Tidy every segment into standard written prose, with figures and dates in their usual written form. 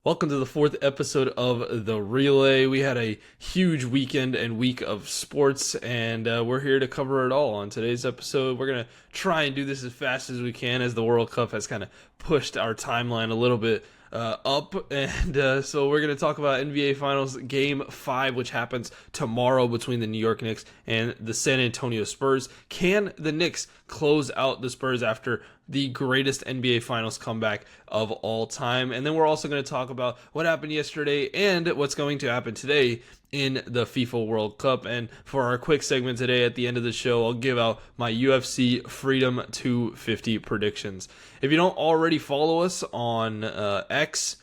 Welcome to the fourth episode of The Relay. We had a huge weekend and week of sports, and we're here to cover it all. On today's episode, we're going to try and do this as fast as we can as the World Cup has kind of pushed our timeline a little bit up. And so we're going to talk about NBA Finals Game 5, which happens tomorrow between the New York Knicks and the San Antonio Spurs. Can the Knicks close out the Spurs after the greatest NBA Finals comeback of all time? And then we're also going to talk about what happened yesterday and what's going to happen today in the FIFA World Cup. And for our quick segment today at the end of the show, I'll give out my UFC Freedom 250 predictions. If you don't already follow us on X,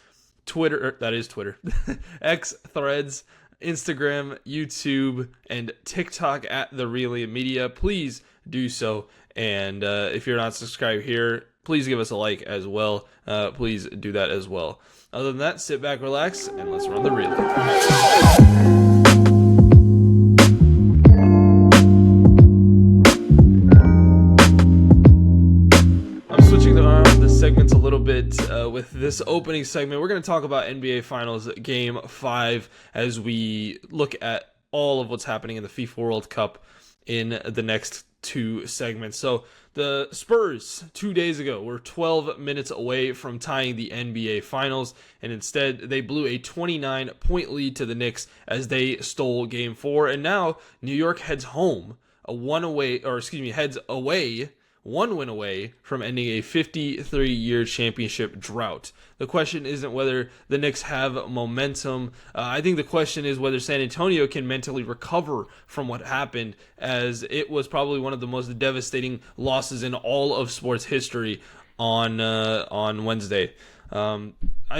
Twitter, that is Twitter, X, Threads, Instagram, YouTube, and TikTok at The Relay Media, please do so. And if you're not subscribed here, please give us a like as well. Please do that as well. Other than that, sit back, relax, and let's run the relay. I'm switching around the segments a little bit with this opening segment. We're going to talk about NBA Finals Game 5 as we look at all of what's happening in the FIFA World Cup in the next two segments. So the Spurs 2 days ago were 12 minutes away from tying the NBA Finals, and instead they blew a 29-point lead to the Knicks as they stole Game 4. And now New York heads home, heads away, 1 win away from ending a 53-year championship drought. The question isn't whether the Knicks have momentum. I think the question is whether San Antonio can mentally recover from what happened, as it was probably one of the most devastating losses in all of sports history on Wednesday. I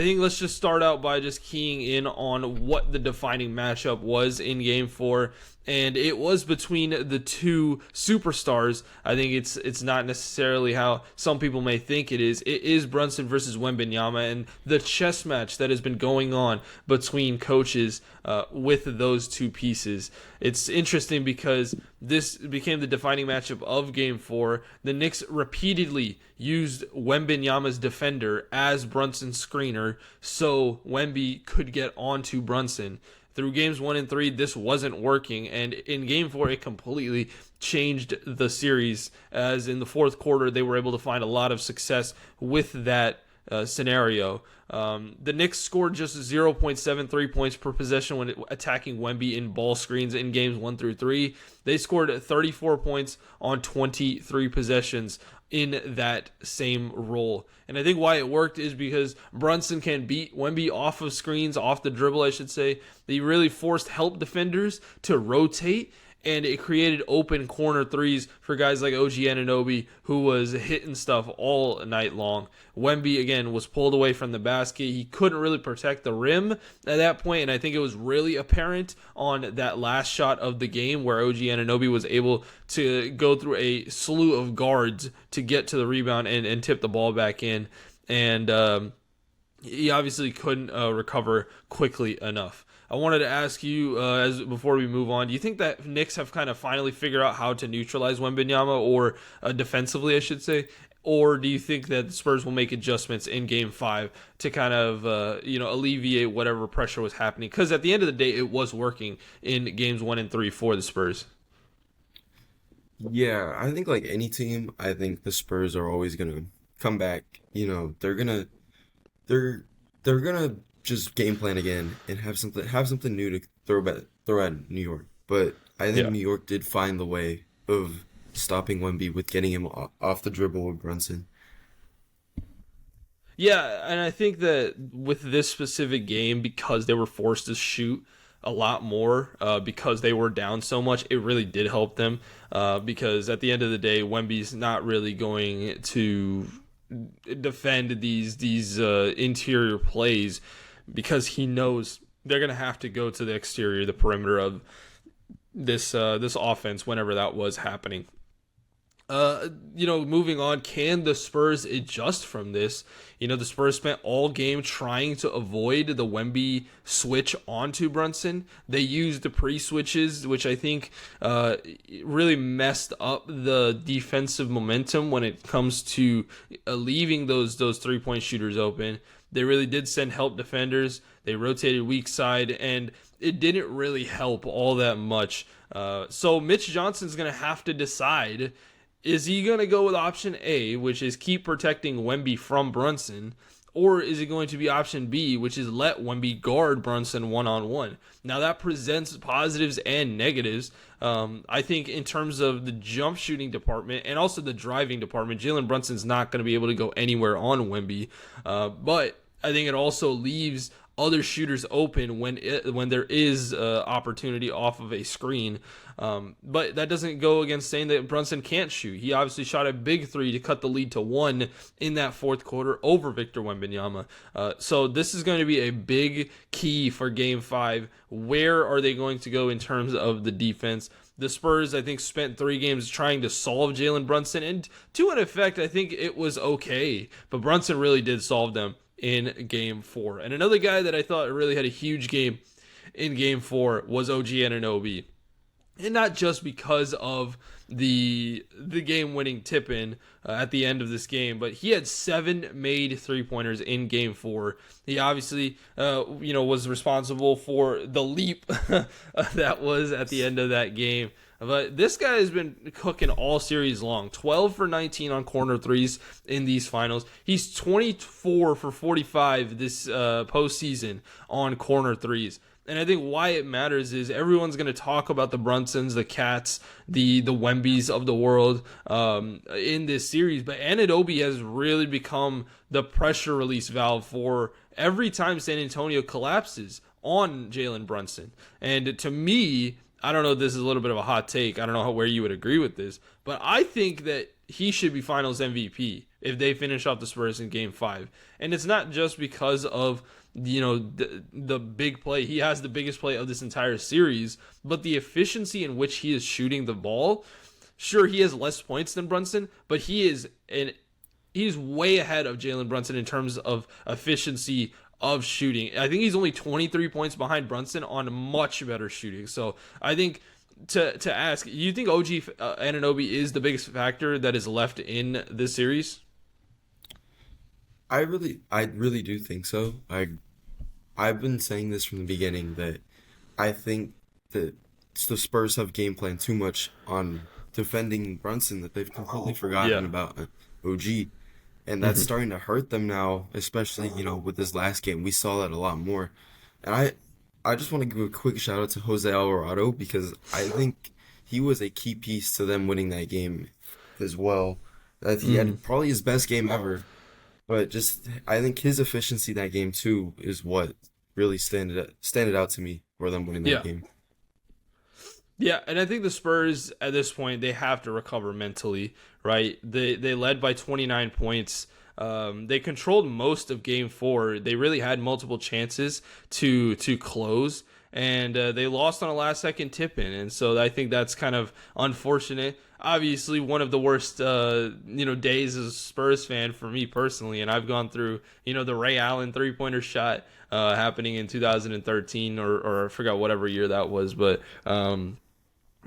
think let's just start out by just keying in on what the defining matchup was in Game 4, and it was between the two superstars. I think it's not necessarily how some people may think it is. It is Brunson versus Wembanyama, and the chess match that has been going on between coaches with those two pieces. It's interesting because this became the defining matchup of Game 4. The Knicks repeatedly used Wembanyama's defender as Brunson's screener, so Wemby could get onto Brunson. Through games 1 and 3, this wasn't working, and in Game 4, it completely changed the series, as in the fourth quarter, they were able to find a lot of success with that scenario. The Knicks scored just 0.73 points per possession when attacking Wemby in ball screens in games 1 through 3. They scored 34 points on 23 possessions in that same role. And I think why it worked is because Brunson can beat Wemby off of screens, off the dribble, I should say. They really forced help defenders to rotate, and it created open corner threes for guys like OG Anunoby, who was hitting stuff all night long. Wemby, again, was pulled away from the basket. He couldn't really protect the rim at that point, and I think it was really apparent on that last shot of the game where OG Anunoby was able to go through a slew of guards to get to the rebound and tip the ball back in. And he obviously couldn't recover quickly enough. I wanted to ask you, before we move on, do you think that Knicks have kind of finally figured out how to neutralize Wembanyama, or defensively, I should say, or do you think that the Spurs will make adjustments in Game 5 to kind of, alleviate whatever pressure was happening? Because at the end of the day, it was working in Games 1 and 3 for the Spurs. Yeah, I think like any team, I think the Spurs are always gonna come back. They're gonna just game plan again and have something new to throw at New York. But I think Yeah. New York did find the way of stopping Wemby with getting him off the dribble with Brunson. Yeah, and I think that with this specific game, because they were forced to shoot a lot more, because they were down so much, it really did help them. Because at the end of the day, Wemby's not really going to defend these interior plays, because he knows they're going to have to go to the exterior, the perimeter of this offense whenever that was happening. Moving on, can the Spurs adjust from this? The Spurs spent all game trying to avoid the Wemby switch onto Brunson. They used the pre-switches, which I think really messed up the defensive momentum when it comes to leaving those three-point shooters open. They really did send help defenders. They rotated weak side, and it didn't really help all that much. So Mitch Johnson's going to have to decide, is he going to go with option A, which is keep protecting Wemby from Brunson, or is it going to be option B, which is let Wemby guard Brunson one-on-one? Now, that presents positives and negatives. I think in terms of the jump shooting department and also the driving department, Jalen Brunson's not going to be able to go anywhere on Wemby. But I think it also leaves other shooters open when there is opportunity off of a screen. But that doesn't go against saying that Brunson can't shoot. He obviously shot a big three to cut the lead to 1 in that fourth quarter over Victor Wembanyama. So this is going to be a big key for Game 5. Where are they going to go in terms of the defense? The Spurs, I think, spent 3 games trying to solve Jalen Brunson, and to an effect, I think it was okay. But Brunson really did solve them in Game 4. And another guy that I thought really had a huge game in Game 4 was OG Anunoby. And not just because of the game-winning tip-in at the end of this game, but he had 7 made three-pointers in Game 4. He obviously, was responsible for the leap that was at the end of that game. But this guy has been cooking all series long. 12 for 19 on corner threes in these finals. He's 24 for 45 this postseason on corner threes. And I think why it matters is everyone's going to talk about the Brunsons, the Cats, the Wembys of the world in this series. But Anunoby has really become the pressure release valve for every time San Antonio collapses on Jalen Brunson. And to me, I don't know if this is a little bit of a hot take. I don't know where you would agree with this. But I think that he should be Finals MVP if they finish off the Spurs in Game 5. And it's not just because of the big play. He has the biggest play of this entire series, but the efficiency in which he is shooting the ball. Sure, he has less points than Brunson, but he's way ahead of Jalen Brunson in terms of efficiency of shooting. I think he's only 23 points behind Brunson on much better shooting. So I think to ask, you think OG Anunoby is the biggest factor that is left in this series? I really do think so. I've been saying this from the beginning that I think that the Spurs have game planned too much on defending Brunson that they've completely forgotten about OG. And that's starting to hurt them now, especially, with this last game. We saw that a lot more. And I just want to give a quick shout out to Jose Alvarado because I think he was a key piece to them winning that game as well. That he had probably his best game ever. But I think his efficiency that game too is what really standed out to me for them winning that game. Yeah, and I think the Spurs at this point, they have to recover mentally, right? They led by 29 points. They controlled most of Game 4. They really had multiple chances to close, and they lost on a last-second tip-in. And so I think that's kind of unfortunate. Obviously, one of the worst, days as a Spurs fan for me personally, and I've gone through, the Ray Allen three-pointer shot happening in 2013 or I forgot whatever year that was, but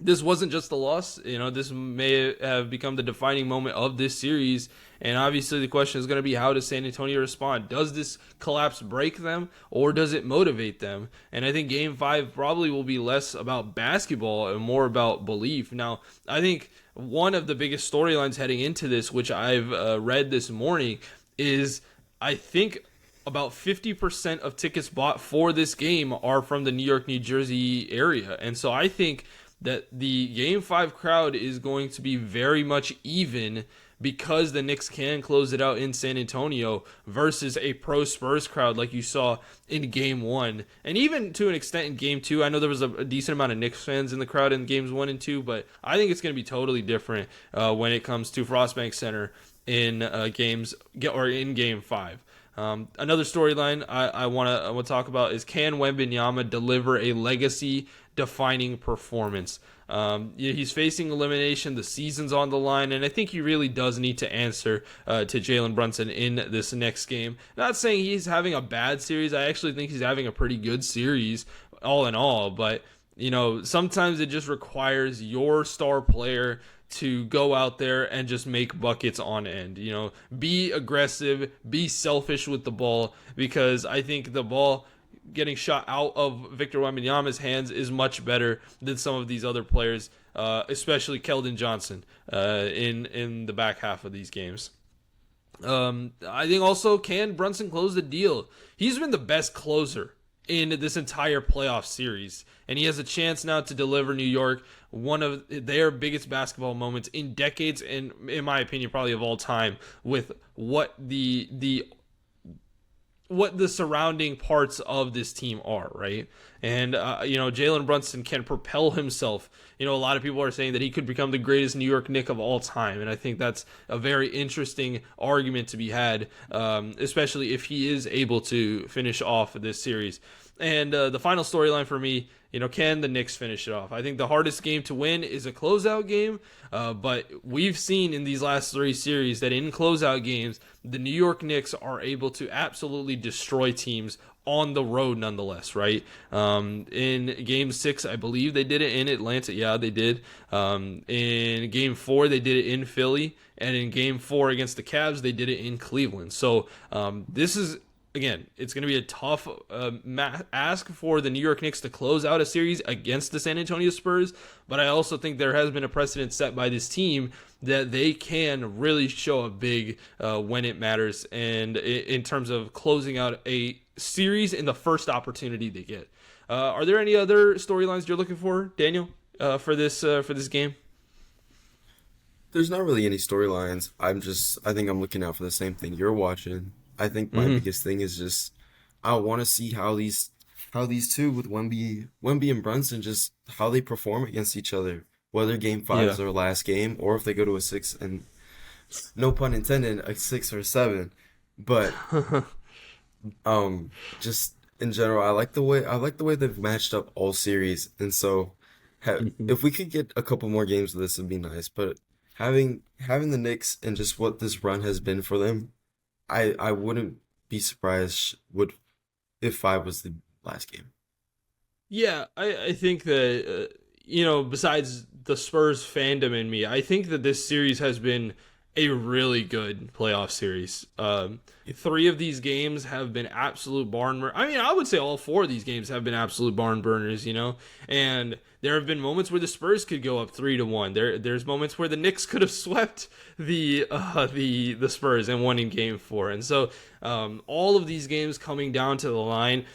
this wasn't just a loss. This may have become the defining moment of this series. And obviously the question is going to be, how does San Antonio respond? Does this collapse break them or does it motivate them? And I think Game 5 probably will be less about basketball and more about belief. Now, I think one of the biggest storylines heading into this, which I've read this morning, is I think about 50% of tickets bought for this game are from the New York, New Jersey area. And so I think that the Game 5 crowd is going to be very much even because the Knicks can close it out in San Antonio versus a pro-Spurs crowd like you saw in Game 1. And even to an extent in Game 2, I know there was a decent amount of Knicks fans in the crowd in Games 1 and 2, but I think it's going to be totally different when it comes to Frostbank Center in Game 5. Another storyline I want to talk about is, can Wembanyama deliver a legacy-defining performance? He's facing elimination. The season's on the line, and I think he really does need to answer to Jalen Brunson in this next game. Not saying he's having a bad series. I actually think he's having a pretty good series all in all, but sometimes it just requires your star player to go out there and just make buckets on end. Be aggressive, be selfish with the ball, because I think the ball getting shot out of Victor Wembanyama's hands is much better than some of these other players, especially Keldon Johnson in the back half of these games. I think also, can Brunson close the deal? He's been the best closer in this entire playoff series, and he has a chance now to deliver New York one of their biggest basketball moments in decades, and in my opinion, probably of all time, with what the surrounding parts of this team are, right? And, Jalen Brunson can propel himself. A lot of people are saying that he could become the greatest New York Knick of all time. And I think that's a very interesting argument to be had, especially if he is able to finish off this series. And the final storyline for me, can the Knicks finish it off? I think the hardest game to win is a closeout game, but we've seen in these last three series that in closeout games, the New York Knicks are able to absolutely destroy teams on the road nonetheless, right? In Game 6, I believe they did it in Atlanta. Yeah, they did. In Game 4, they did it in Philly. And in Game 4 against the Cavs, they did it in Cleveland. So this is... Again, it's going to be a tough ask for the New York Knicks to close out a series against the San Antonio Spurs, but I also think there has been a precedent set by this team that they can really show up big when it matters, and in terms of closing out a series in the first opportunity they get. Are there any other storylines you're looking for, Daniel, for this game? There's not really any storylines. I think I'm looking out for the same thing you're watching. I think my biggest thing is just I want to see how these two with Wemby and Brunson, just how they perform against each other. Whether Game 5 is their last game, or if they go to a 6, and no pun intended, a 6 or 7. But just in general, I like the way they've matched up all series, and so if we could get a couple more games of this, would be nice. But having the Knicks and just what this run has been for them, I wouldn't be surprised if 5 was the last game. Yeah, I think that, besides the Spurs fandom in me, I think that this series has been a really good playoff series. 3 of these games have been absolute barn burners. I mean, I would say all 4 of these games have been absolute barn burners, and there have been moments where the Spurs could go up 3-1. There's moments where the Knicks could have swept the Spurs and won in Game 4. And so all of these games coming down to the line,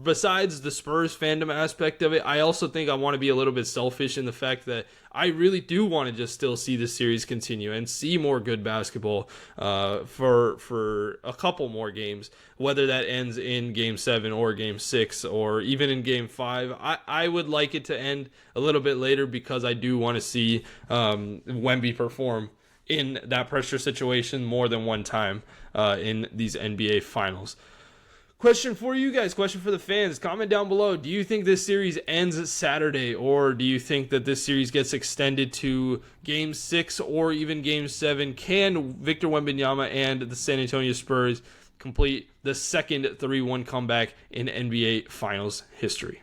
besides the Spurs fandom aspect of it, I also think I want to be a little bit selfish in the fact that I really do want to just still see the series continue and see more good basketball for a couple more games, whether that ends in Game 7 or Game 6 or even in Game 5. I would like it to end a little bit later because I do want to see Wemby perform in that pressure situation more than one time in these NBA Finals. Question for you guys, question for the fans. Comment down below. Do you think this series ends Saturday, or do you think that this series gets extended to Game 6 or even Game 7? Can Victor Wembanyama and the San Antonio Spurs complete the second 3-1 comeback in NBA Finals history?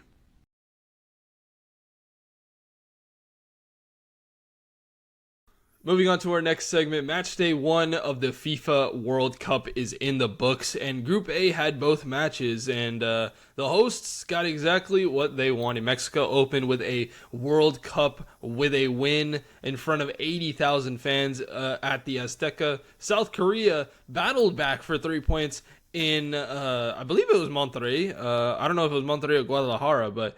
Moving on to our next segment, Matchday 1 of the FIFA World Cup is in the books, and Group A had both matches, and the hosts got exactly what they wanted. Mexico opened with a World Cup with a win in front of 80,000 fans at the Azteca. South Korea battled back for 3 points in, I believe it was Monterrey. I don't know if it was Monterrey or Guadalajara, but...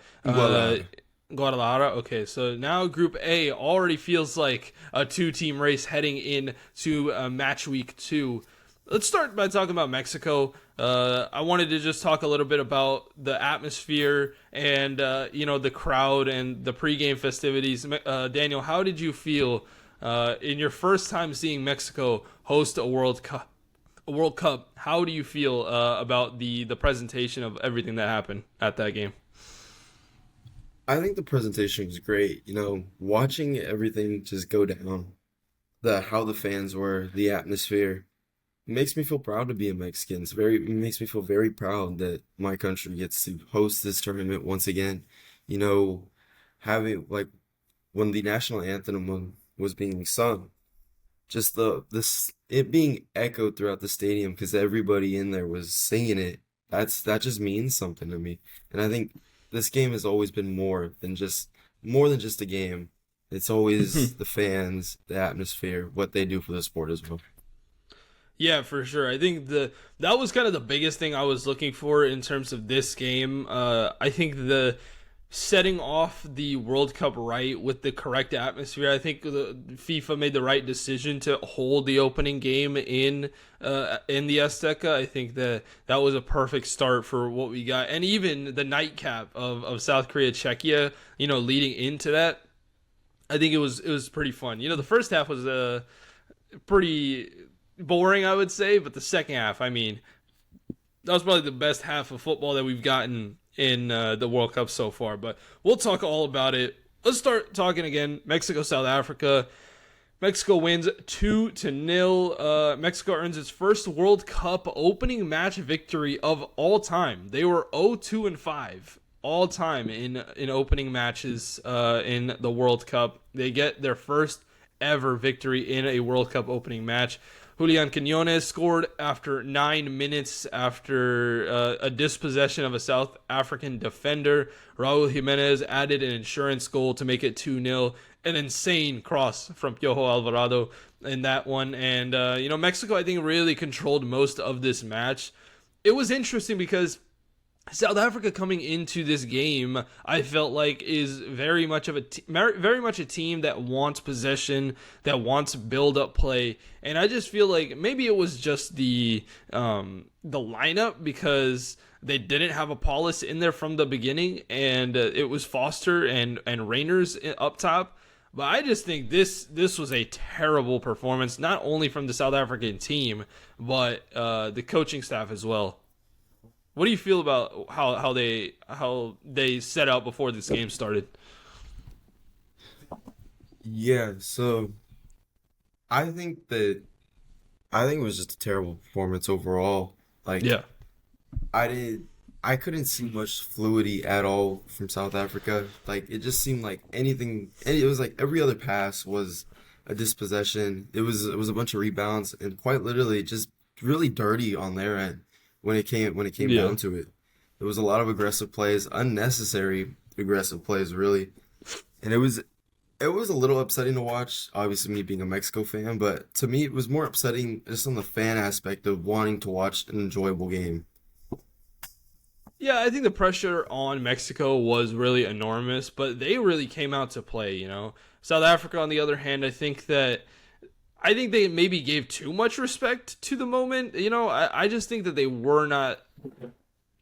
Guadalajara. Okay, so now Group A already feels like a 2-team race heading into match week 2. Let's start by talking about Mexico. I wanted to just talk a little bit about the atmosphere and the crowd and the pregame festivities. Daniel, how did you feel in your first time seeing Mexico host a World Cup? How do you feel about the presentation of everything that happened at that game? I think the presentation was great. Watching everything just go down, how the fans were, the atmosphere, makes me feel proud to be a Mexican. It makes me feel very proud that my country gets to host this tournament once again. Having when the national anthem was being sung. Just this it being echoed throughout the stadium because everybody in there was singing it. That just means something to me. And I think this game has always been more than just a game. It's always the fans, the atmosphere, what they do for the sport as well. Yeah, for sure. I think that was kind of the biggest thing I was looking for in terms of this game. I think the setting off the World Cup right with the correct atmosphere. I think the FIFA made the right decision to hold the opening game in the Azteca. I think that was a perfect start for what we got, and even the nightcap of South Korea Czechia. Leading into that, I think it was pretty fun. The first half was pretty boring, I would say, but the second half, I mean, that was probably the best half of football that we've gotten in the World Cup so far. But we'll talk all about it. Let's start talking again. Mexico, South Africa. Mexico wins 2-0. Mexico earns its first World Cup opening match victory of all time. They were 0-2-5 all time in opening matches in the World Cup. They get their first ever victory in a World Cup opening match. Julian Quinones scored after 9 minutes after a dispossession of a South African defender. Raul Jimenez added an insurance goal to make it 2-0. An insane cross from Piojo Alvarado in that one. And, Mexico, I think, really controlled most of this match. It was interesting because South Africa coming into this game, I felt like is very much a team that wants possession, that wants build-up play, and I just feel like maybe it was just the lineup because they didn't have a Paulus in there from the beginning, and it was Foster and Reyners up top. But I just think this was a terrible performance, not only from the South African team, but the coaching staff as well. What do you feel about how they set out before this game started? Yeah, so I think it was just a terrible performance overall. Like Yeah. I couldn't see much fluidity at all from South Africa. Like it just seemed like it was like every other pass was a dispossession. It was a bunch of rebounds and quite literally just really dirty on their end when it came Yeah. down to it. There was a lot of aggressive plays, unnecessary aggressive plays really. And it was a little upsetting to watch, obviously me being a Mexico fan, but to me it was more upsetting just on the fan aspect of wanting to watch an enjoyable game. Yeah, I think the pressure on Mexico was really enormous, but they really came out to play, South Africa, on the other hand, I think they maybe gave too much respect to the moment. I just think that they were not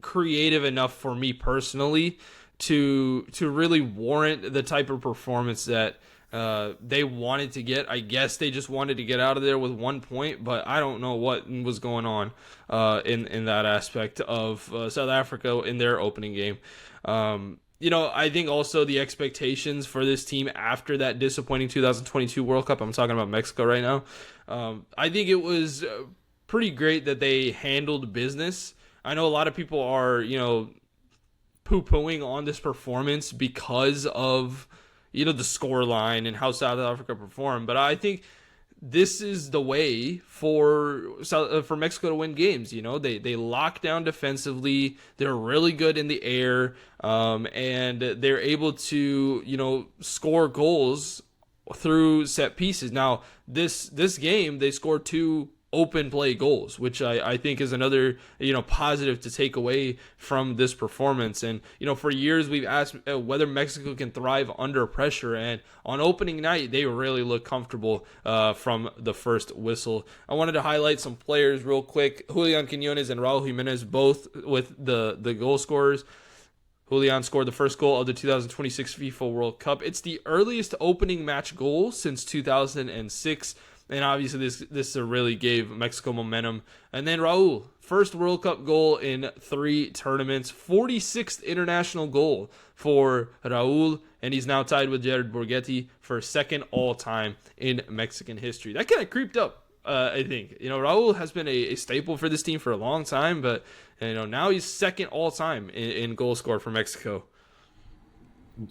creative enough for me personally to really warrant the type of performance that they wanted to get. I guess they just wanted to get out of there with 1 point, but I don't know what was going on in that aspect of South Africa in their opening game. I think also the expectations for this team after that disappointing 2022 World Cup, I'm talking about Mexico right now, I think it was pretty great that they handled business. I know a lot of people are, poo-pooing on this performance because of, the score line and how South Africa performed. But I think this is the way for Mexico to win games. They lock down defensively. They're really good in the air, and they're able to score goals through set pieces. Now this game they scored 2 open play goals, which I think is another positive to take away from this performance. And for years we've asked whether Mexico can thrive under pressure, and on opening night they really look comfortable from the first whistle. I wanted to highlight some players real quick. Julian Quinones and Raul Jimenez, both with the goal scorers. Julian scored the first goal of the 2026 FIFA World Cup. It's the earliest opening match goal since 2006. And obviously this really gave Mexico momentum. And then Raul, first World Cup goal in 3 tournaments, 46th international goal for Raul, and he's now tied with Jared Borghetti for second all-time in Mexican history. That kind of creeped up, I think. Raul has been a staple for this team for a long time, but now he's second all-time in goal scored for Mexico.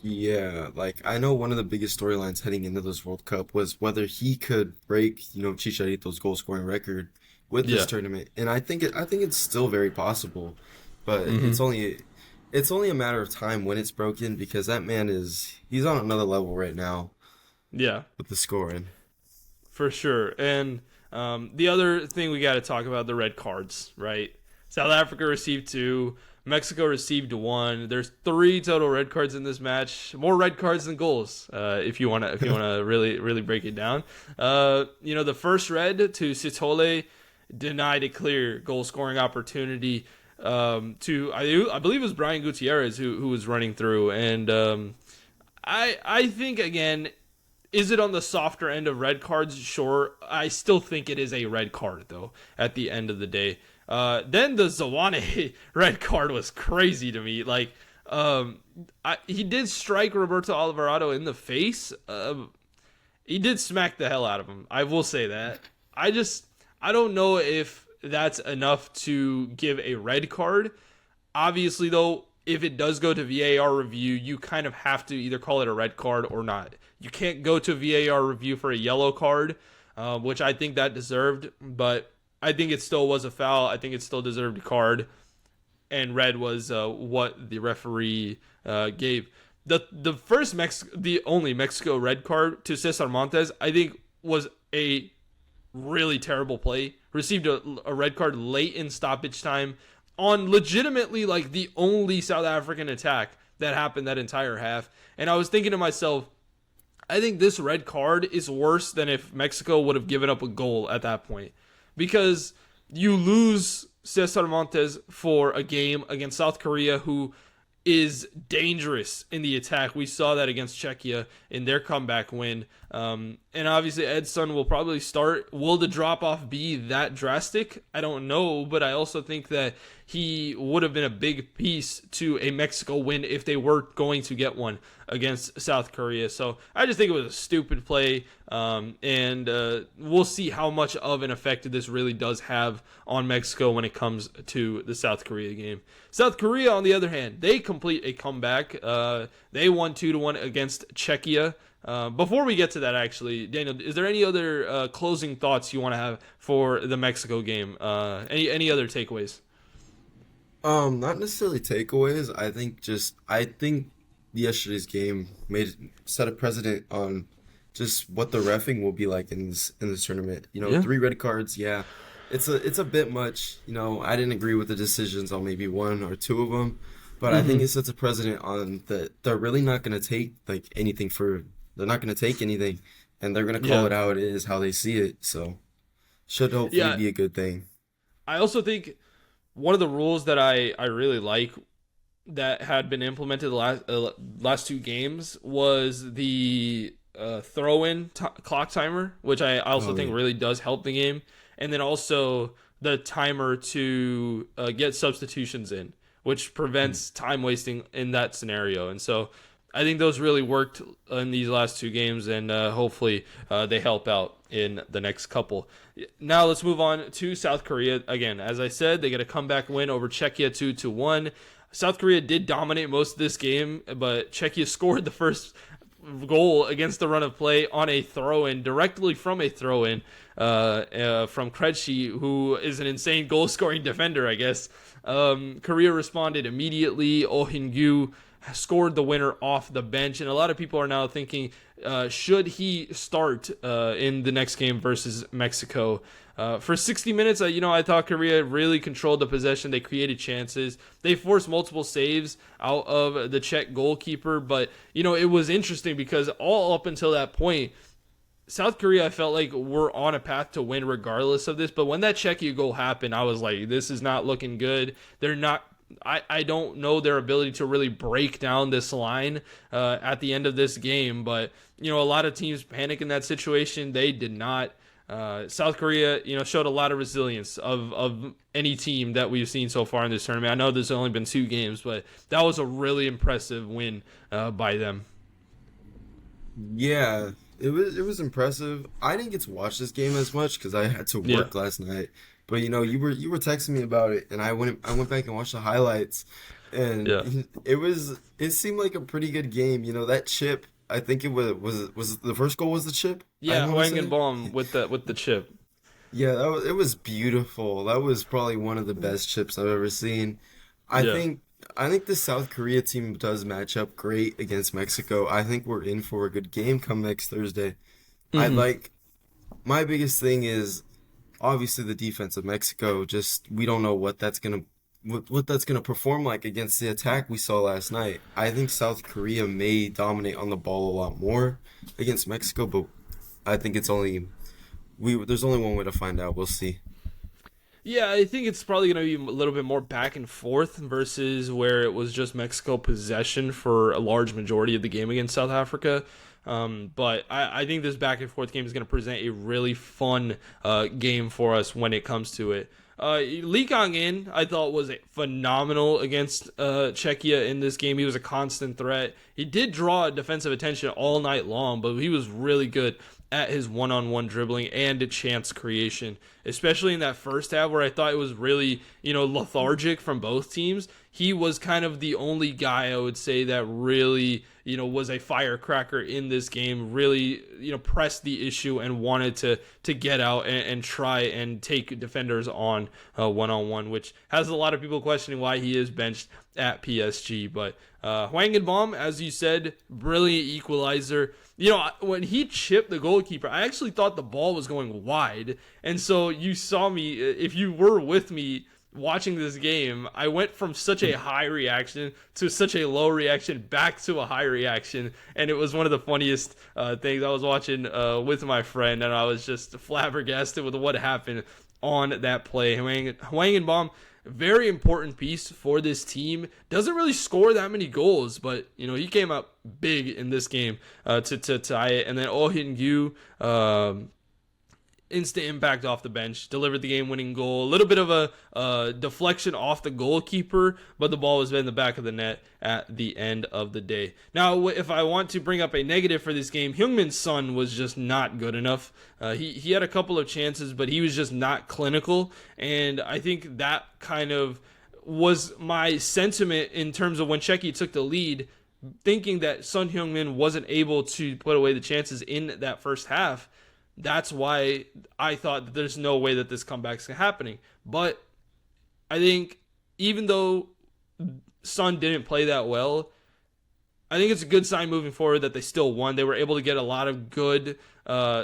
Yeah, like I know one of the biggest storylines heading into this World Cup was whether he could break, Chicharito's goal scoring record with this Yeah. tournament. And I think it's still very possible, but Hmm. it's only a matter of time when it's broken because that man he's on another level right now Yeah. with the scoring. For sure. And the other thing we got to talk about, the red cards, right? South Africa received two. Mexico received one. There's three total red cards in this match. More red cards than goals. If you wanna really break it down. The first red to Sitole denied a clear goal scoring opportunity. To I believe it was Brian Gutierrez who was running through, and I think again, is it on the softer end of red cards? Sure. I still think it is a red card, though, at the end of the day. Then the Zawane red card was crazy to me. Like, he did strike Roberto Alvarado in the face. He did smack the hell out of him. I will say that. I don't know if that's enough to give a red card. Obviously, though, if it does go to VAR review, you kind of have to either call it a red card or not. You can't go to VAR review for a yellow card, which I think that deserved, but I think it still was a foul. I think it still deserved a card, and red was what the referee gave. The only Mexico red card to Cesar Montes, I think, was a really terrible play. Received a red card late in stoppage time on legitimately like the only South African attack that happened that entire half. And I was thinking to myself, I think this red card is worse than if Mexico would have given up a goal at that point. Because you lose Cesar Montes for a game against South Korea, who is dangerous in the attack. We saw that against Czechia in their comeback win. And obviously, Edson will probably start. Will the drop off be that drastic? I don't know, but I also think that he would have been a big piece to a Mexico win if they were going to get one against South Korea. So I just think it was a stupid play, and we'll see how much of an effect this really does have on Mexico when it comes to the South Korea game. South Korea, on the other hand, they complete a comeback. They won 2-1 against Czechia. Before we get to that, actually, Daniel, is there any other closing thoughts you want to have for the Mexico game? Any other takeaways? Not necessarily takeaways. I think yesterday's game set a precedent on just what the reffing will be like in this tournament. Yeah. Three red cards, yeah. It's a bit much. I didn't agree with the decisions on maybe one or two of them, but I think Mm-hmm. it sets a precedent on that they're really not going to take like anything for they're not going to take anything, and they're going to call Yeah. it how it is, how they see it. So should hopefully Yeah. be a good thing. I also think one of the rules that I really like that had been implemented the last two games was the clock timer, which I also Oh think yeah. really does help the game, and then also the timer to get substitutions in, which prevents time wasting in that scenario. And so I think those really worked in these last two games, and hopefully they help out in the next couple. Now let's move on to South Korea. Again, as I said, they get a comeback win over Czechia 2-1. South Korea did dominate most of this game, but Czechia scored the first goal against the run of play on a throw-in, directly from a throw-in from Krejci, who is an insane goal-scoring defender, I guess. Korea responded immediately. Oh Hin-gyu scored the winner off the bench, and a lot of people are now thinking, should he start in the next game versus Mexico? For 60 minutes, I thought Korea really controlled the possession. They created chances. They forced multiple saves out of the Czech goalkeeper, but it was interesting because all up until that point, South Korea, I felt like were on a path to win regardless of this. But when that Czechia goal happened, I was like, this is not looking good. They're not. I don't know their ability to really break down this line at the end of this game. But, a lot of teams panic in that situation. They did not. South Korea, showed a lot of resilience of any team that we've seen so far in this tournament. I know there's only been two games, but that was a really impressive win by them. Yeah, it was impressive. I didn't get to watch this game as much because I had to Yeah. work last night. But you were texting me about it, and I went back and watched the highlights. Yeah. And it seemed like a pretty good game. You know, that chip, I think it was the first goal was the chip, I Yeah, want to Huang and say. Baum with the chip. Yeah, it was beautiful. That was probably one of the best chips I've ever seen. I Yeah. think I think the South Korea team does match up great against Mexico. I think we're in for a good game come next Thursday. I Hmm. like My biggest thing is obviously the defense of Mexico. Just we don't know what that's gonna perform like against the attack we saw last night. I think South Korea may dominate on the ball a lot more against Mexico, but I think it's only we there's only one way to find out. We'll see. Yeah, I think it's probably going to be a little bit more back and forth versus where it was just Mexico possession for a large majority of the game against South Africa. But I think this back and forth game is going to present a really fun game for us when it comes to it. Lee Kang-in, I thought, was phenomenal against Czechia in this game. He was a constant threat. He did draw defensive attention all night long, but he was really good at his one-on-one dribbling and chance creation, especially in that first half where I thought it was really, lethargic from both teams. He was kind of the only guy I would say that really, was a firecracker in this game, really, pressed the issue and wanted to get out and try and take defenders on one-on-one, which has a lot of people questioning why he is benched at PSG. But Huang and Baum, as you said, brilliant equalizer. When he chipped the goalkeeper, I actually thought the ball was going wide. And so you saw me, if you were with me watching this game, I went from such a high reaction to such a low reaction back to a high reaction. And it was one of the funniest things. I was watching with my friend, and I was just flabbergasted with what happened on that play. Huang and Baum, very important piece for this team. Doesn't really score that many goals, but he came up big in this game to tie it. And then Oh Hin-gyu, instant impact off the bench, delivered the game-winning goal. A little bit of a deflection off the goalkeeper, but the ball was in the back of the net at the end of the day. Now, if I want to bring up a negative for this game, Heung-min Son was just not good enough. He had a couple of chances, but he was just not clinical, and I think that kind of was my sentiment in terms of when Czechia took the lead, thinking that Son Heung-min wasn't able to put away the chances in that first half. That's why I thought that there's no way that this comeback's happening. But I think even though Son didn't play that well, I think it's a good sign moving forward that they still won. They were able to get a lot of good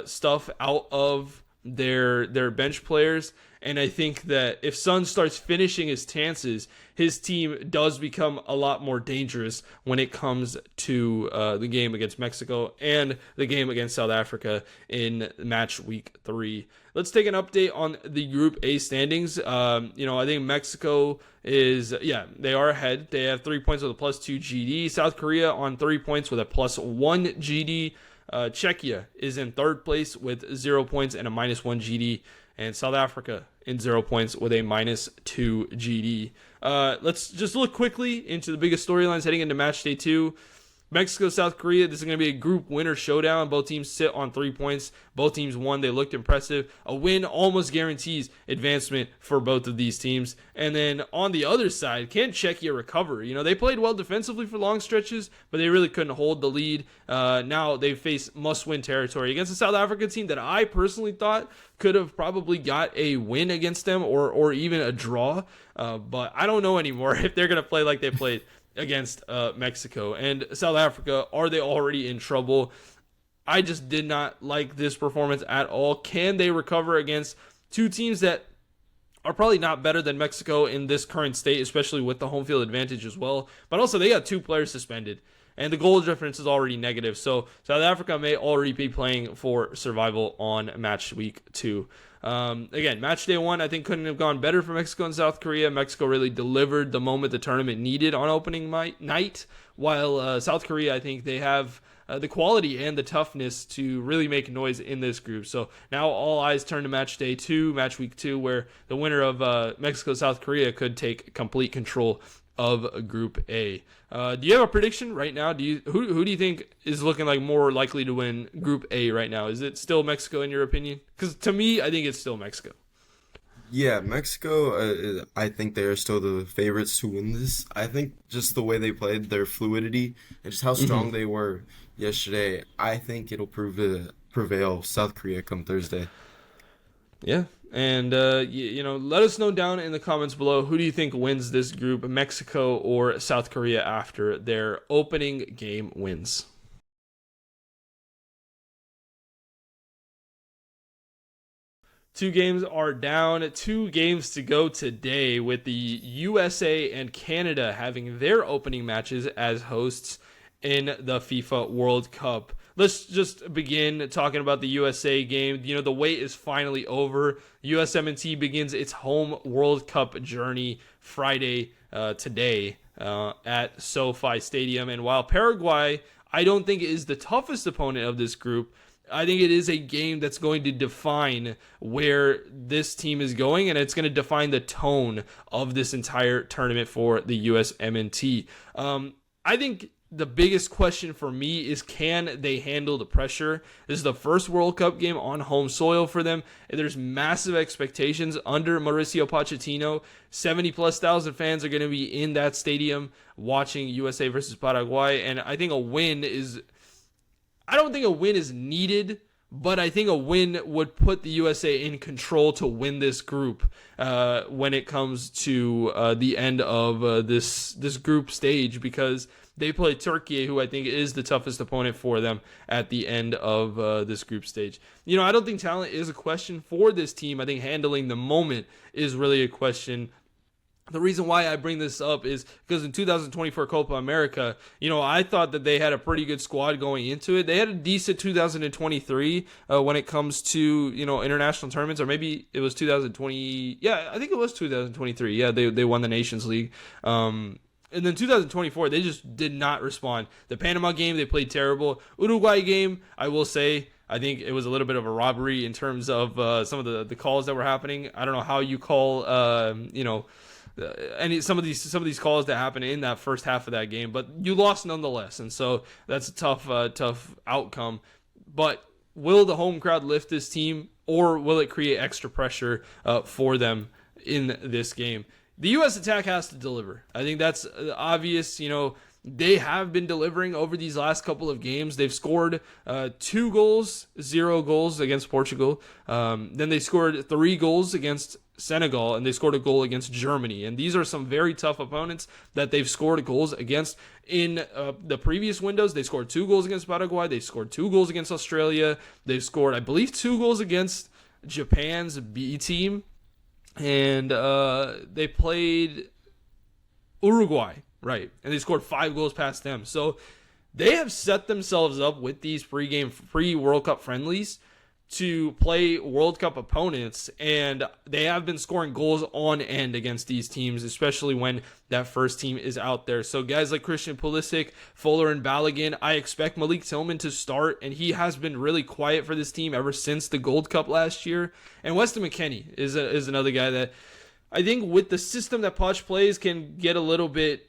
stuff out of their bench players. And I think that if Son starts finishing his chances, his team does become a lot more dangerous when it comes to the game against Mexico and the game against South Africa in match week 3. Let's take an update on the Group A standings. I think Mexico they are ahead. They have 3 points with a +2 GD. South Korea on 3 points with a +1 GD. Czechia is in third place with 0 points and a -1 GD. And South Africa in 0 points with a -2 GD. Let's just look quickly into the biggest storylines heading into match day 2. Mexico, South Korea, this is going to be a group winner showdown. Both teams sit on 3 points. Both teams won. They looked impressive. A win almost guarantees advancement for both of these teams. And then on the other side, can Czechia recover? They played well defensively for long stretches, but they really couldn't hold the lead. Now they face must-win territory against a South Africa team that I personally thought could have probably got a win against them or even a draw. But I don't know anymore if they're going to play like they played against Mexico. And South Africa, are they already in trouble? I just did not like this performance at all. Can they recover against two teams that are probably not better than Mexico in this current state, especially with the home field advantage as well? But also, they got 2 players suspended, and the goal difference is already negative. So South Africa may already be playing for survival on match week 2. Again, match day 1, I think couldn't have gone better for Mexico and South Korea. Mexico really delivered the moment the tournament needed on opening night, while South Korea, I think they have the quality and the toughness to really make noise in this group. So now all eyes turn to match day 2, match week 2, where the winner of Mexico, South Korea could take complete control of Group A. Do you have a prediction right now? Who do you think is looking like more likely to win Group A right now? Is it still Mexico in your opinion? Because to me, I think it's still Mexico. Yeah, Mexico, I think they are still the favorites to win this. I think just the way they played, their fluidity, and just how Hmm. strong they were yesterday, I think it'll prove to prevail South Korea come Thursday. Yeah. And, let us know down in the comments below, who do you think wins this group, Mexico or South Korea, after their opening game wins? Two games are down. Two games to go today, with the USA and Canada having their opening matches as hosts in the FIFA World Cup. Let's just begin talking about the USA game. The wait is finally over. USMNT begins its home World Cup journey Friday, today, at SoFi Stadium. And while Paraguay, I don't think, is the toughest opponent of this group, I think it is a game that's going to define where this team is going, and it's going to define the tone of this entire tournament for the USMNT. I think the biggest question for me is, can they handle the pressure? This is the first World Cup game on home soil for them. There's massive expectations under Mauricio Pochettino. 70 plus thousand fans are going to be in that stadium watching USA versus Paraguay, and I don't think a win is needed, but I think a win would put the USA in control to win this group, when it comes to the end of this group stage, because they play Turkey, who I think is the toughest opponent for them at the end of this group stage. I don't think talent is a question for this team. I think handling the moment is really a question. The reason why I bring this up is because in 2024 Copa America, I thought that they had a pretty good squad going into it. They had a decent 2023 when it comes to, international tournaments, or maybe it was 2020. Yeah, I think it was 2023. Yeah, they won the Nations League. And then 2024, they just did not respond. The Panama game, they played terrible. Uruguay game, I will say, I think it was a little bit of a robbery in terms of some of the calls that were happening. I don't know how you call, and some of these calls that happened in that first half of that game, but you lost nonetheless, and so that's a tough outcome. But will the home crowd lift this team, or will it create extra pressure for them in this game? The U.S. attack has to deliver. I think that's obvious. They have been delivering over these last couple of games. They've scored 2 goals, 0 goals against Portugal. Then they scored 3 goals against Senegal, and they scored a goal against Germany. And these are some very tough opponents that they've scored goals against. In the previous windows, they scored 2 goals against Paraguay. They scored 2 goals against Australia. They've scored, I believe, 2 goals against Japan's B team. And they played Uruguay, right? And they scored 5 goals past them. So they have set themselves up with these pre-World Cup friendlies to play World Cup opponents, and they have been scoring goals on end against these teams, especially when that first team is out there. So guys like Christian Pulisic, Fuller, and Balogun, I expect Malik Tillman to start, and he has been really quiet for this team ever since the Gold Cup last year. And Weston McKennie is another guy that I think, with the system that Poch plays, can get a little bit,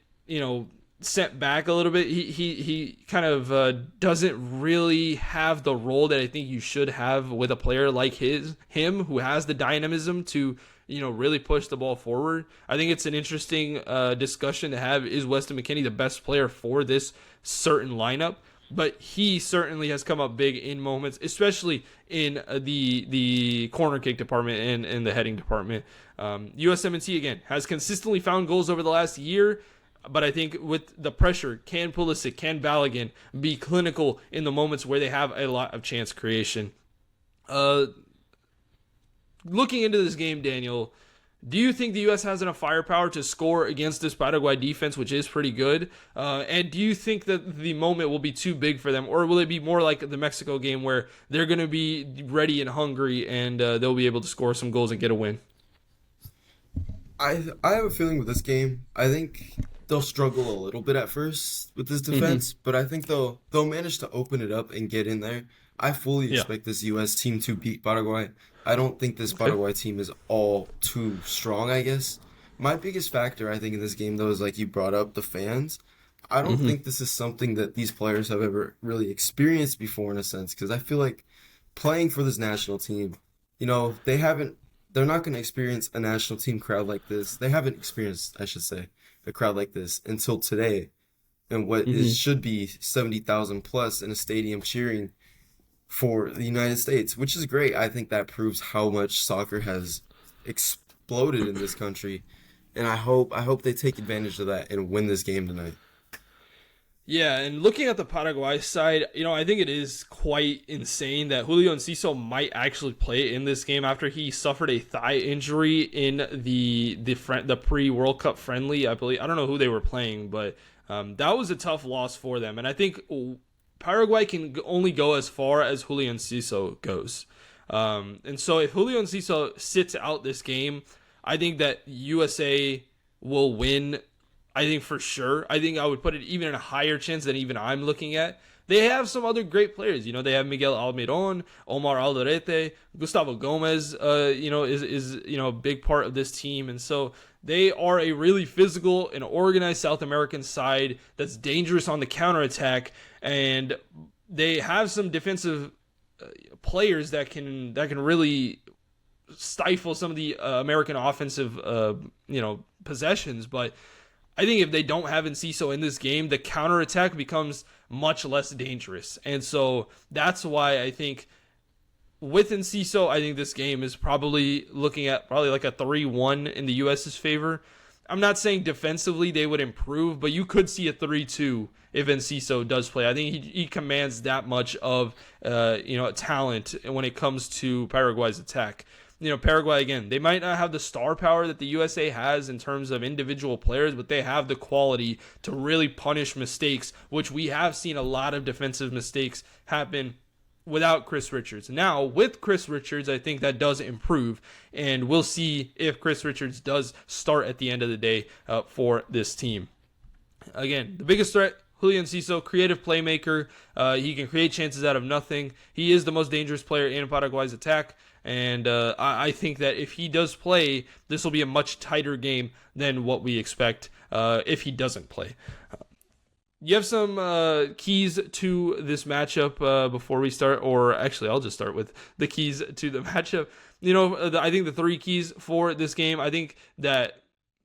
set back a little bit. He kind of doesn't really have the role that I think you should have with a player like him, who has the dynamism to, really push the ball forward. I think it's an interesting discussion to have. Is Weston McKennie the best player for this certain lineup? But he certainly has come up big in moments, especially in the corner kick department and in the heading department. USMNT, again, has consistently found goals over the last year, but I think with the pressure, can Pulisic, can Balogun be clinical in the moments where they have a lot of chance creation? Looking into this game, Daniel, do you think the U.S. has enough firepower to score against this Paraguay defense, which is pretty good? And do you think that the moment will be too big for them, or will it be more like the Mexico game where they're going to be ready and hungry, and they'll be able to score some goals and get a win? I have a feeling with this game, I think they'll struggle a little bit at first with this Mm-hmm. defense, but I think they'll manage to open it up and get in there. I fully Yeah. expect this U.S. team to beat Paraguay. I don't think this Okay. Paraguay team is all too strong, I guess. My biggest factor, I think, in this game, though, is like you brought up the fans. I don't Mm-hmm. think this is something that these players have ever really experienced before, in a sense, because I feel like playing for this national team, they haven't they're not going to experience a national team crowd like this. They haven't experienced, I should say, a crowd like this until today. And what is Hmm. should be 70,000 plus in a stadium cheering for the United States, which is great. I think that proves how much soccer has exploded in this country. And I hope they take advantage of that and win this game tonight. Yeah, and looking at the Paraguay side, I think it is quite insane that Julio Enciso might actually play in this game after he suffered a thigh injury in the pre-World Cup friendly. I believe I don't know who they were playing, but that was a tough loss for them. And I think Paraguay can only go as far as Julio Enciso goes. And so if Julio Enciso sits out this game, I think that USA will win. I think for sure. I think I would put it even in a higher chance than even I'm looking at. They have some other great players. They have Miguel Almiron, Omar Alderete, Gustavo Gomez. Is a big part of this team, and so they are a really physical and organized South American side that's dangerous on the counterattack, and they have some defensive players that can really stifle some of the American offensive possessions, but I think if they don't have Enciso in this game, the counterattack becomes much less dangerous. And so that's why I think with Enciso, I think this game is probably looking at like a 3-1 in the U.S.'s favor. I'm not saying defensively they would improve, but you could see a 3-2 if Enciso does play. I think he commands that much of talent when it comes to Paraguay's attack. Paraguay, again, they might not have the star power that the USA has in terms of individual players, but they have the quality to really punish mistakes, which we have seen a lot of defensive mistakes happen without Chris Richards. Now, with Chris Richards, I think that does improve, and we'll see if Chris Richards does start at the end of the day for this team. Again, the biggest threat, Julio Enciso, creative playmaker. He can create chances out of nothing. He is the most dangerous player in Paraguay's attack. And I think that if he does play, this will be a much tighter game than what we expect if he doesn't play. You have some keys to this matchup before we start, or actually, I'll just start with the keys to the matchup. I think the three keys for this game, I think that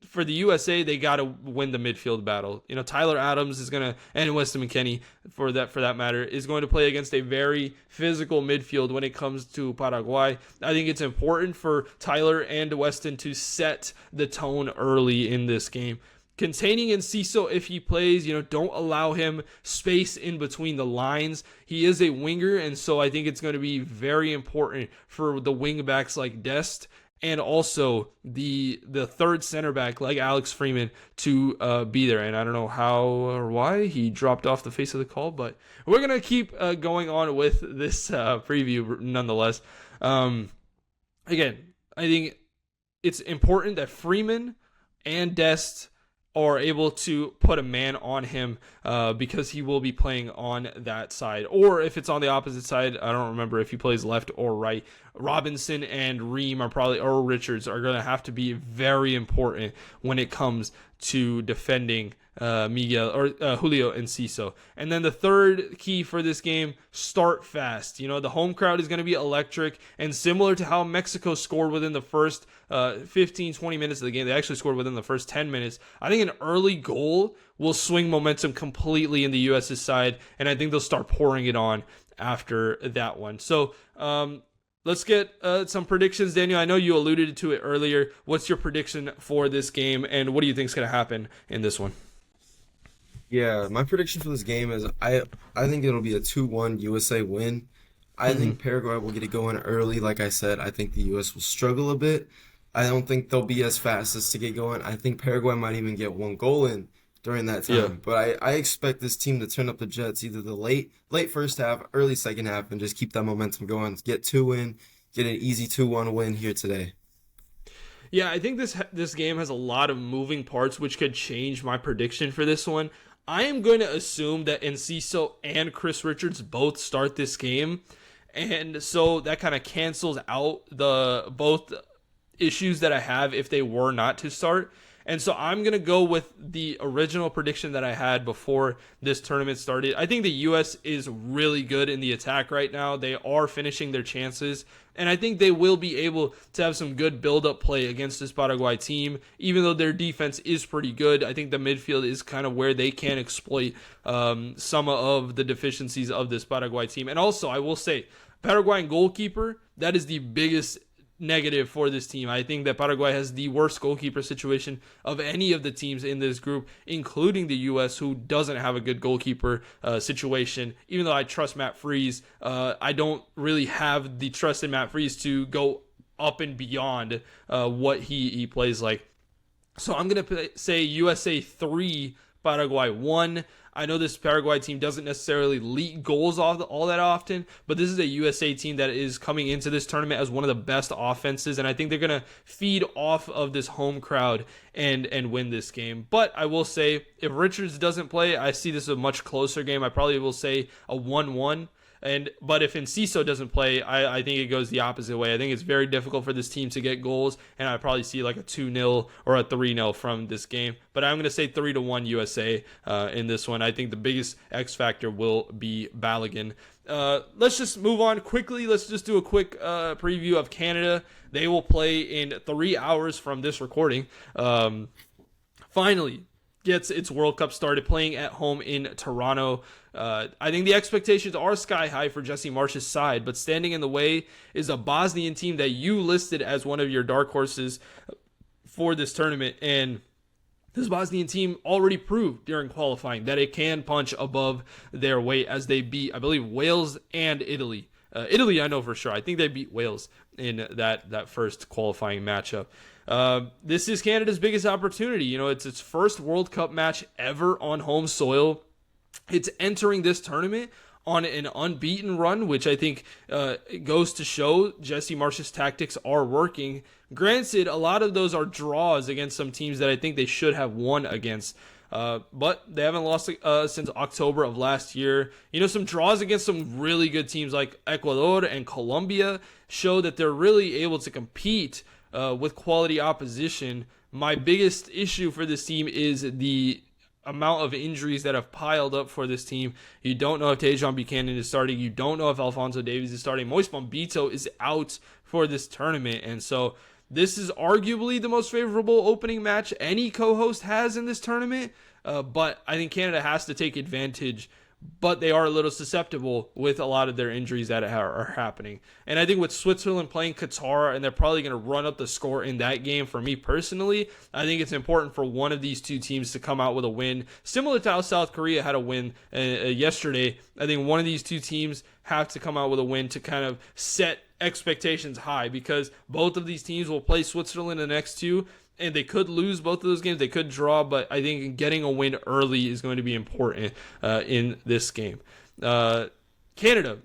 for the USA, they got to win the midfield battle. Tyler Adams is going to, and Weston McKennie for that matter, is going to play against a very physical midfield when it comes to Paraguay. I think it's important for Tyler and Weston to set the tone early in this game. Containing Enciso if he plays, don't allow him space in between the lines. He is a winger, and so I think it's going to be very important for the wing backs like Dest and also the third center back like Alex Freeman to be there. And I don't know how or why he dropped off the face of the call, but we're going to keep going on with this preview nonetheless. Again, I think it's important that Freeman and Dest are able to put a man on him because he will be playing on that side. Or if it's on the opposite side, I don't remember if he plays left or right. Robinson and Ream or Richards are going to have to be very important when it comes to defending Miguel or Julio Enciso. And then the third key for this game, start fast. The home crowd is going to be electric, and similar to how Mexico scored within the first 15, 20 minutes of the game, they actually scored within the first 10 minutes. I think an early goal will swing momentum completely in the U.S.'s side, and I think they'll start pouring it on after that one. So, let's get some predictions. Daniel, I know you alluded to it earlier. What's your prediction for this game, and what do you think is going to happen in this one? Yeah, my prediction for this game is I think it'll be a 2-1 USA win. I think Paraguay will get it going early. Like I said, I think the US will struggle a bit. I don't think they'll be as fast as to get going. I think Paraguay might even get one goal in during that time. Yeah. But I expect this team to turn up the Jets either the late first half, early second half, and just keep that momentum going. Get two in, get an easy 2-1 win here today. Yeah, I think this game has a lot of moving parts, which could change my prediction for this one. I am going to assume that Enciso and Chris Richards both start this game, and so that kind of cancels out the both issues that I have if they were not to start. And so I'm going to go with the original prediction that I had before this tournament started. I think the U.S. is really good in the attack right now. They are finishing their chances. And I think they will be able to have some good build-up play against this Paraguay team, even though their defense is pretty good. I think the midfield is kind of where they can exploit some of the deficiencies of this Paraguay team. And also, I will say, Paraguayan goalkeeper, that is the biggest negative for this team. I think that Paraguay has the worst goalkeeper situation of any of the teams in this group, including the U.S., who doesn't have a good goalkeeper situation. Even though I trust Matt Freese, I don't really have the trust in Matt Freese to go up and beyond what he plays like. So I'm going to say USA 3, Paraguay 1. I know this Paraguay team doesn't necessarily leak goals all that often, but this is a USA team that is coming into this tournament as one of the best offenses, and I think they're going to feed off of this home crowd and win this game. But I will say, if Richards doesn't play, I see this as a much closer game. I probably will say a 1-1. But if Enciso doesn't play, I think it goes the opposite way. I think it's very difficult for this team to get goals, and I probably see like a 2-0 or a 3-0 from this game. But I'm going to say 3-1 USA in this one. I think the biggest X factor will be Balogun. Let's just move on quickly. Let's just do a quick preview of Canada. They will play in 3 hours from this recording. Finally gets its World Cup started, playing at home in Toronto. I think the expectations are sky high for Jesse Marsch's side, but standing in the way is a Bosnian team that you listed as one of your dark horses for this tournament. And this Bosnian team already proved during qualifying that it can punch above their weight, as they beat, I believe, Wales and Italy. Italy, I know for sure. I think they beat Wales in that first qualifying matchup. This is Canada's biggest opportunity. You know, it's its first World Cup match ever on home soil. It's entering this tournament on an unbeaten run, which I think goes to show Jesse Marsch's tactics are working. Granted, a lot of those are draws against some teams that I think they should have won against. But they haven't lost since October of last year. You know, some draws against some really good teams like Ecuador and Colombia show that they're really able to compete with quality opposition. My biggest issue for this team is the amount of injuries that have piled up for this team. You don't know if Tejan Buchanan is starting. You don't know if Alphonso Davies is starting. Moise Bombito is out for this tournament. And so this is arguably the most favorable opening match any co-host has in this tournament. But I think Canada has to take advantage. But they are a little susceptible with a lot of their injuries that are happening. And I think with Switzerland playing Qatar, and they're probably going to run up the score in that game, for me personally, I think it's important for one of these two teams to come out with a win. Similar to how South Korea had a win yesterday, I think one of these two teams have to come out with a win to kind of set expectations high, because both of these teams will play Switzerland in the next two. And they could lose both of those games. They could draw, but I think getting a win early is going to be important in this game. Canada,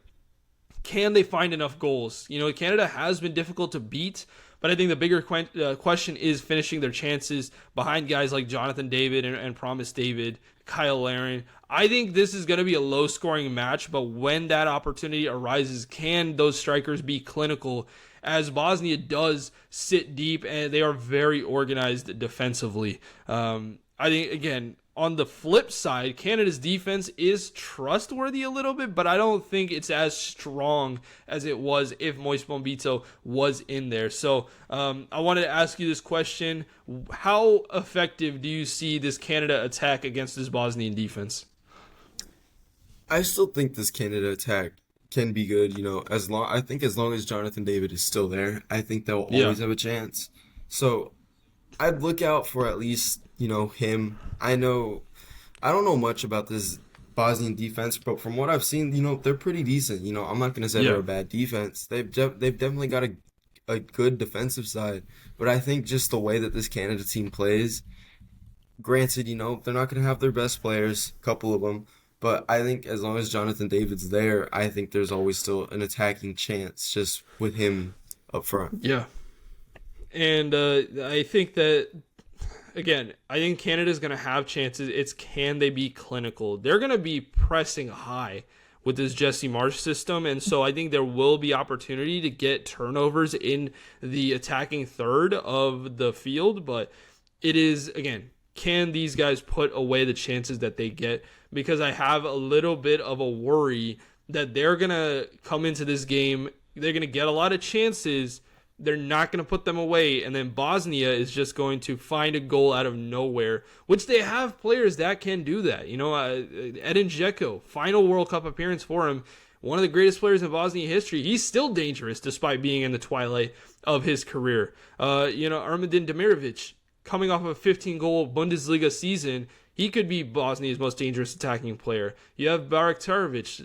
can they find enough goals? You know, Canada has been difficult to beat, but I think the bigger question is finishing their chances behind guys like Jonathan David and Promise David, Kyle Larin. I think this is going to be a low-scoring match, but when that opportunity arises, can those strikers be clinical, as Bosnia does sit deep and they are very organized defensively. I think, again, on the flip side, Canada's defense is trustworthy a little bit, but I don't think it's as strong as it was if Moise Bombito was in there. So I wanted to ask you this question. How effective do you see this Canada attack against this Bosnian defense? I still think this Canada attack can be good, you know, as long as Jonathan David is still there, I think they'll always have a chance. So I'd look out for at least, you know, him. I don't know much about this Bosnian defense, but from what I've seen, you know, they're pretty decent. You know, I'm not going to say they're a bad defense. They've definitely got a good defensive side, but I think just the way that this Canada team plays, granted, you know, they're not going to have their best players, a couple of them, but I think as long as Jonathan David's there, I think there's always still an attacking chance just with him up front. Yeah. And I think that, again, I think Canada's going to have chances. It's can they be clinical? They're going to be pressing high with this Jesse Marsch system, and so I think there will be opportunity to get turnovers in the attacking third of the field, but it is, again, can these guys put away the chances that they get? Because I have a little bit of a worry that they're going to come into this game, they're going to get a lot of chances, they're not going to put them away, and then Bosnia is just going to find a goal out of nowhere, which they have players that can do that. Edin Dzeko, final World Cup appearance for him, one of the greatest players in Bosnia history. He's still dangerous despite being in the twilight of his career. Armadin Demirovic, coming off of a 15-goal Bundesliga season, he could be Bosnia's most dangerous attacking player. You have Baraktarovic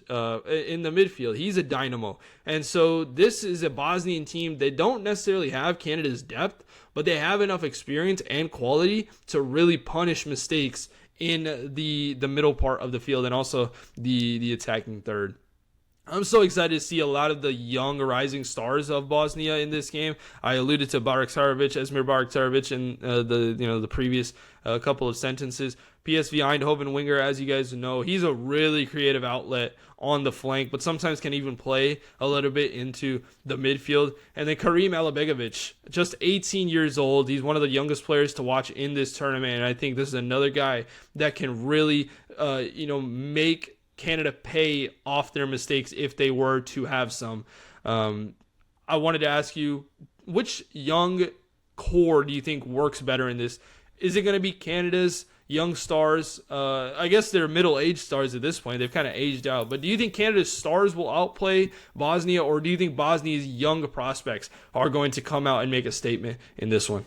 in the midfield. He's a dynamo. And so this is a Bosnian team. They don't necessarily have Canada's depth, but they have enough experience and quality to really punish mistakes in the middle part of the field and also the attacking third. I'm so excited to see a lot of the young rising stars of Bosnia in this game. I alluded to Esmir Baraktarovic in the previous couple of sentences. PSV Eindhoven winger, as you guys know, he's a really creative outlet on the flank, but sometimes can even play a little bit into the midfield. And then Karim Alabegovic, just 18 years old. He's one of the youngest players to watch in this tournament, and I think this is another guy that can really, make Canada pay off their mistakes if they were to have some. I wanted to ask you, which young core do you think works better in this? Is it going to be Canada's young stars? I guess they're middle-aged stars at this point. They've kind of aged out. But do you think Canada's stars will outplay Bosnia, or do you think Bosnia's young prospects are going to come out and make a statement in this one?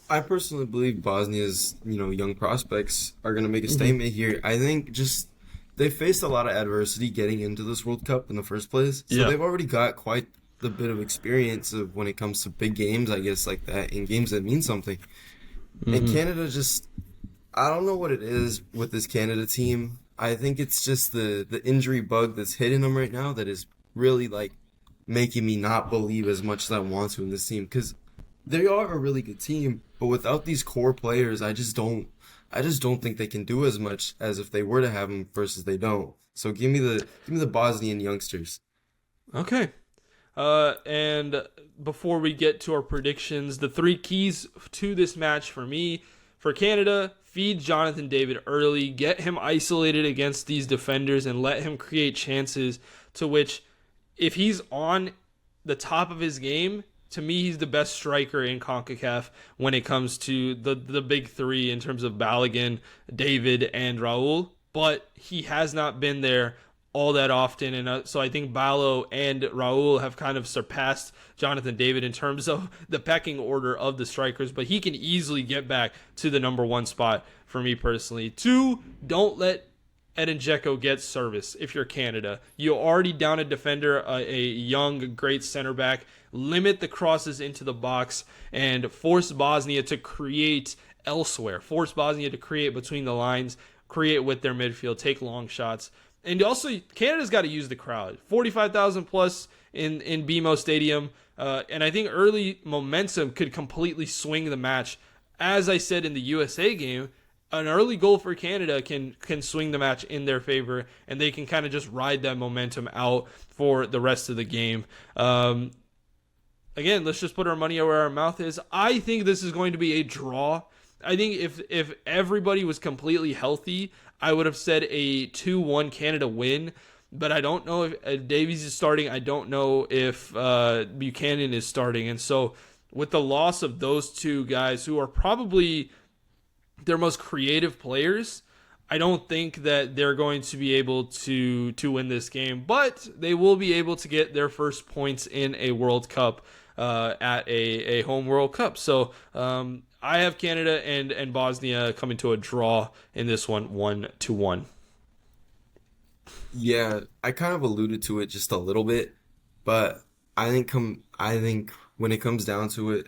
I personally believe Bosnia's, young prospects are going to make a statement here. I think just they faced a lot of adversity getting into this World Cup in the first place. So they've already got quite the bit of experience of when it comes to big games, I guess, like that, in games that mean something. And Canada just, I don't know what it is with this Canada team. I think it's just the injury bug that's hitting them right now that is really, making me not believe as much as I want to in this team. Because they are a really good team, but without these core players, I just don't think they can do as much as if they were to have them versus they don't. So give me the Bosnian youngsters. Okay. And before we get to our predictions, the three keys to this match for me, for Canada, feed Jonathan David early, get him isolated against these defenders, and let him create chances to which, if he's on the top of his game, to me, he's the best striker in CONCACAF when it comes to the big three in terms of Balogun, David, and Raul. But he has not been there all that often, and so I think Balo and Raul have kind of surpassed Jonathan David in terms of the pecking order of the strikers, but he can easily get back to the number one spot for me personally. 2, don't let Edin Dzeko get service if you're Canada. You already down a defender, a young, great center back. Limit the crosses into the box and force Bosnia to create elsewhere. Force Bosnia to create between the lines, create with their midfield, take long shots. And also, Canada's got to use the crowd. 45,000 plus in BMO Stadium. And I think early momentum could completely swing the match. As I said in the USA game, an early goal for Canada can swing the match in their favor, and they can kind of just ride that momentum out for the rest of the game. Again, let's just put our money where our mouth is. I think this is going to be a draw. I think if everybody was completely healthy, I would have said a 2-1 Canada win. But I don't know if Davies is starting. I don't know if Buchanan is starting. And so with the loss of those two guys who are probably their most creative players, I don't think that they're going to be able to win this game. But they will be able to get their first points in a World Cup at a home World Cup. So I have Canada and Bosnia coming to a draw in this one, 1-1. Yeah, I kind of alluded to it just a little bit, but I think when it comes down to it,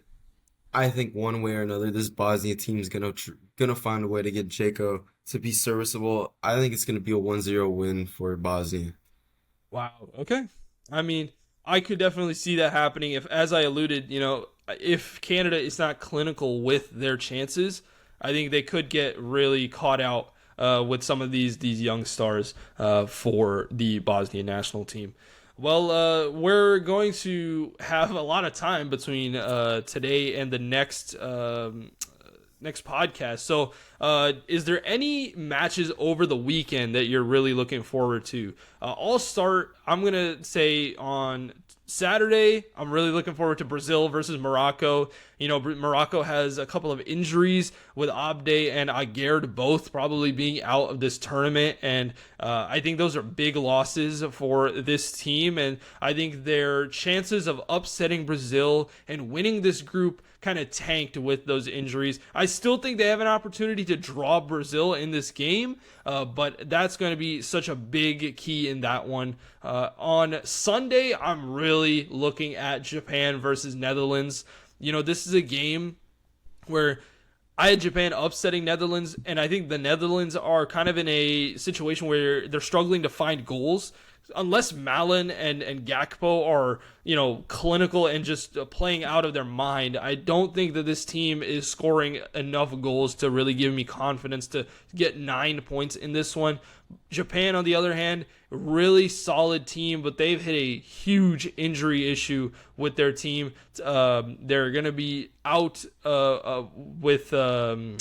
I think one way or another, this Bosnia team is gonna find a way to get Dzeko to be serviceable. I think it's gonna be a 1-0 win for Bosnia. Wow. Okay. I mean, I could definitely see that happening if, as I alluded, if Canada is not clinical with their chances, I think they could get really caught out with some of these young stars for the Bosnian national team. Well, we're going to have a lot of time between today and the next next podcast. So, is there any matches over the weekend that you're really looking forward to? I'll start. I'm gonna say on Saturday, I'm really looking forward to Brazil versus Morocco. Morocco has a couple of injuries with Abde and Aguerd both probably being out of this tournament, and I think those are big losses for this team, and I think their chances of upsetting Brazil and winning this group kind of tanked with those injuries. I still think they have an opportunity to draw Brazil in this game, but that's going to be such a big key in that one. On Sunday, I'm really looking at Japan versus Netherlands. This is a game where I had Japan upsetting Netherlands, and I think the Netherlands are kind of in a situation where they're struggling to find goals. Unless Malin and Gakpo are, clinical and just playing out of their mind, I don't think that this team is scoring enough goals to really give me confidence to get 9 points in this one. Japan, on the other hand, really solid team, but they've hit a huge injury issue with their team. They're going to be out with Karu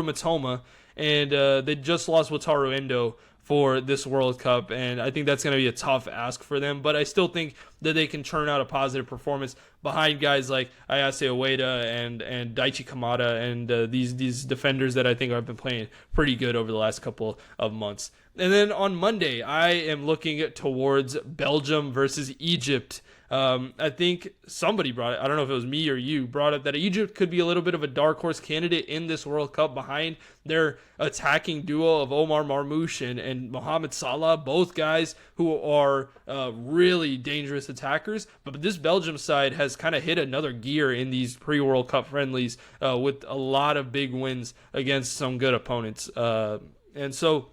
Matoma, and they just lost Wataru Endo for this World Cup, and I think that's going to be a tough ask for them, but I still think that they can turn out a positive performance behind guys like Ayase Ueda and Daichi Kamada and these defenders that I think have been playing pretty good over the last couple of months. And then on Monday, I am looking towards Belgium versus Egypt. I think somebody brought it, I don't know if it was me or you, brought up that Egypt could be a little bit of a dark horse candidate in this World Cup behind their attacking duo of Omar Marmoush and Mohamed Salah, both guys who are really dangerous attackers. But this Belgium side has kind of hit another gear in these pre-World Cup friendlies with a lot of big wins against some good opponents. And so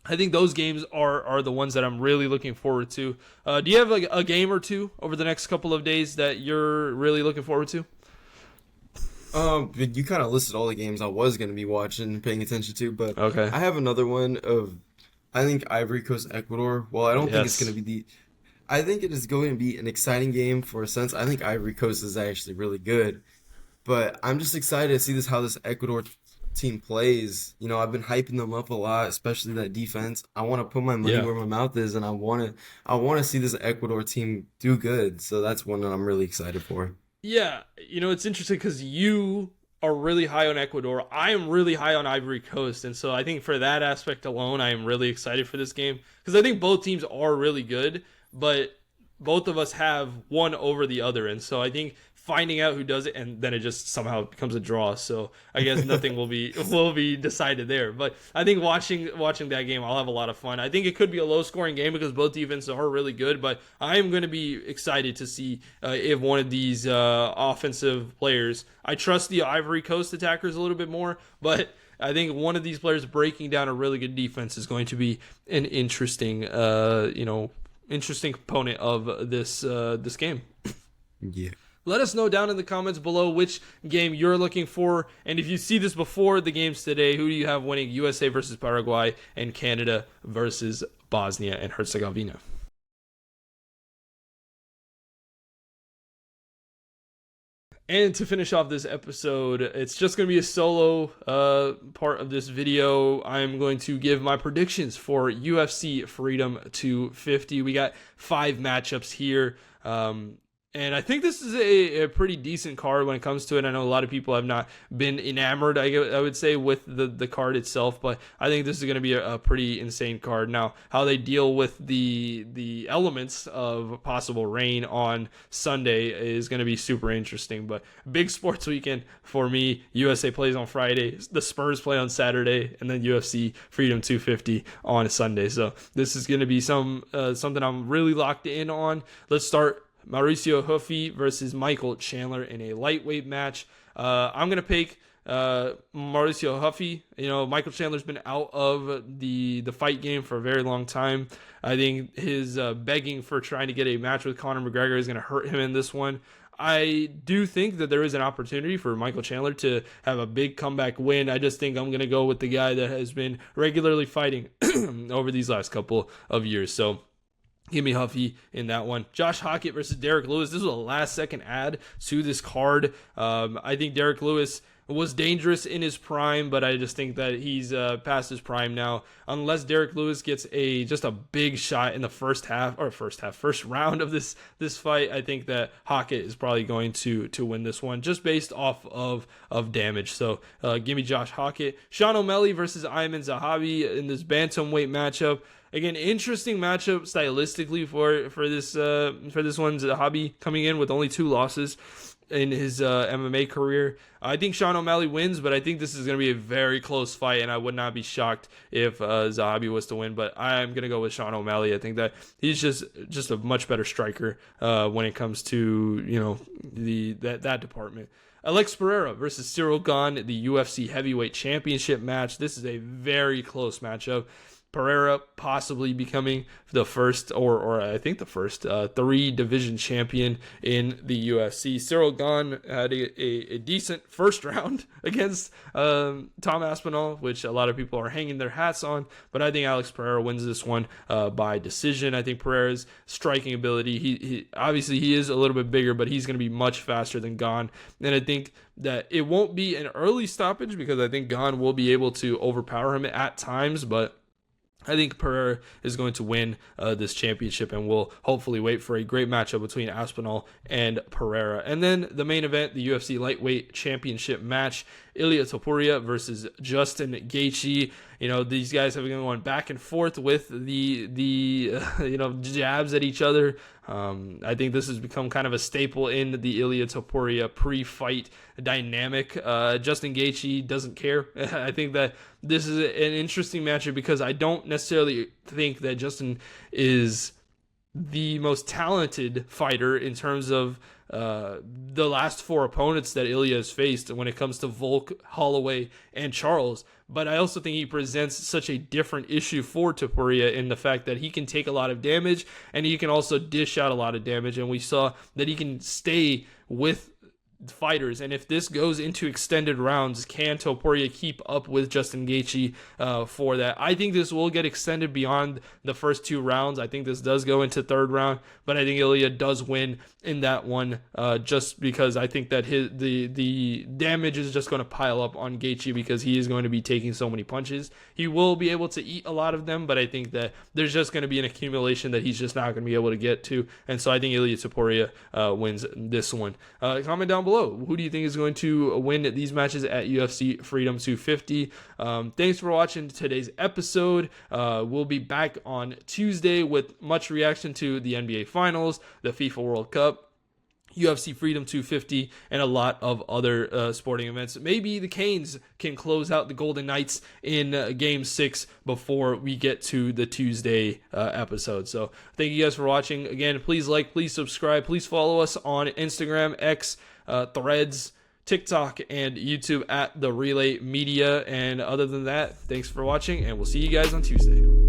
I think those games are the ones that I'm really looking forward to. Do you have like a game or two over the next couple of days that you're really looking forward to? You kind of listed all the games I was going to be watching and paying attention to, but Okay. I have another one of, I think Ivory Coast, Ecuador. Well, I don't think it's going to be I think it is going to be an exciting game for a sense. I think Ivory Coast is actually really good, but I'm just excited to see how this Ecuador team plays. I've been hyping them up a lot, especially that defense. I want to put my money where my mouth is, and I want to see this Ecuador team do good. So that's one that I'm really excited for. Yeah, it's interesting because you are really high on Ecuador. I am really high on Ivory Coast, and so I think for that aspect alone, I am really excited for this game because I think both teams are really good, but both of us have one over the other, and so I think finding out who does it, and then it just somehow becomes a draw. So I guess nothing will be decided there. But I think watching that game, I'll have a lot of fun. I think it could be a low scoring game because both defenses are really good. But I am going to be excited to see if one of these offensive players. I trust the Ivory Coast attackers a little bit more, but I think one of these players breaking down a really good defense is going to be an interesting component of this game. Yeah. Let us know down in the comments below which game you're looking for. And if you see this before the games today, who do you have winning? USA versus Paraguay and Canada versus Bosnia and Herzegovina. And to finish off this episode, it's just going to be a solo part of this video. I'm going to give my predictions for UFC Freedom 250. We got 5 matchups here. And I think this is a pretty decent card when it comes to it. I know a lot of people have not been enamored, I would say, with the card itself, but I think this is going to be a pretty insane card. Now, how they deal with the elements of possible rain on Sunday is going to be super interesting. But big sports weekend for me. USA plays on Friday, the Spurs play on Saturday, and then UFC Freedom 250 on Sunday. So this is going to be something I'm really locked in on. Let's start. Mauricio Huffy versus Michael Chandler in a lightweight match. I'm going to pick Mauricio Huffy. Michael Chandler's been out of the fight game for a very long time. I think his begging for trying to get a match with Conor McGregor is going to hurt him in this one. I do think that there is an opportunity for Michael Chandler to have a big comeback win. I just think I'm going to go with the guy that has been regularly fighting over these last couple of years. So give me Huffy in that one. Josh Hockett versus Derek Lewis. This was a last-second add to this card. I think Derek Lewis was dangerous in his prime, but I just think that he's past his prime now. Unless Derek Lewis gets just a big shot in the first round of this fight, I think that Hackett is probably going to win this one just based off of damage. So give me Josh Hackett. Sean O'Malley versus Ayman Zahabi in this bantamweight matchup. Again, interesting matchup stylistically for this one. Zahabi coming in with only 2 losses in his MMA career. I think Sean O'Malley wins, but I think this is going to be a very close fight, and I would not be shocked if Zahabi was to win, but I'm going to go with Sean O'Malley. I think that he's just a much better striker when it comes to, that department. Alex Pereira versus Cyril Gane, the UFC Heavyweight Championship match. This is a very close matchup. Pereira possibly becoming the first, or I think the first 3-division champion in the UFC. Cyril Gane had a decent first round against Tom Aspinall, which a lot of people are hanging their hats on, but I think Alex Pereira wins this one by decision. I think Pereira's striking ability, he obviously he is a little bit bigger, but he's going to be much faster than Gane, and I think that it won't be an early stoppage because I think Gane will be able to overpower him at times, but I think Pereira is going to win this championship, and we'll hopefully wait for a great matchup between Aspinall and Pereira. And then the main event, the UFC Lightweight Championship match, Ilia Topuria versus Justin Gaethje. These guys have been going back and forth with the jabs at each other. I think this has become kind of a staple in the Ilia Topuria pre-fight dynamic. Justin Gaethje doesn't care. I think that this is an interesting matchup because I don't necessarily think that Justin is the most talented fighter in terms of the last 4 opponents that Ilia has faced when it comes to Volk, Holloway, and Charles. But I also think he presents such a different issue for Topuria in the fact that he can take a lot of damage and he can also dish out a lot of damage. And we saw that he can stay with fighters, and if this goes into extended rounds, can Topuria keep up with Justin Gaethje for that? I think this will get extended beyond the first 2 rounds. I think this does go into 3rd round, but I think Ilia does win in that one just because I think that the damage is just going to pile up on Gaethje because he is going to be taking so many punches. He will be able to eat a lot of them, but I think that there's just going to be an accumulation that he's just not going to be able to get to, and so I think Ilia Topuria wins this one. Comment down below, who do you think is going to win these matches at UFC Freedom 250? Thanks for watching today's episode. We'll be back on Tuesday with much reaction to the NBA Finals, the FIFA World Cup, UFC Freedom 250, and a lot of other sporting events. Maybe the Canes can close out the Golden Knights in Game 6 before we get to the Tuesday episode. So thank you guys for watching. Again, please like, please subscribe, please follow us on Instagram, X, Threads, TikTok, and YouTube at The Relay Media. And other than that, thanks for watching, and we'll see you guys on Tuesday.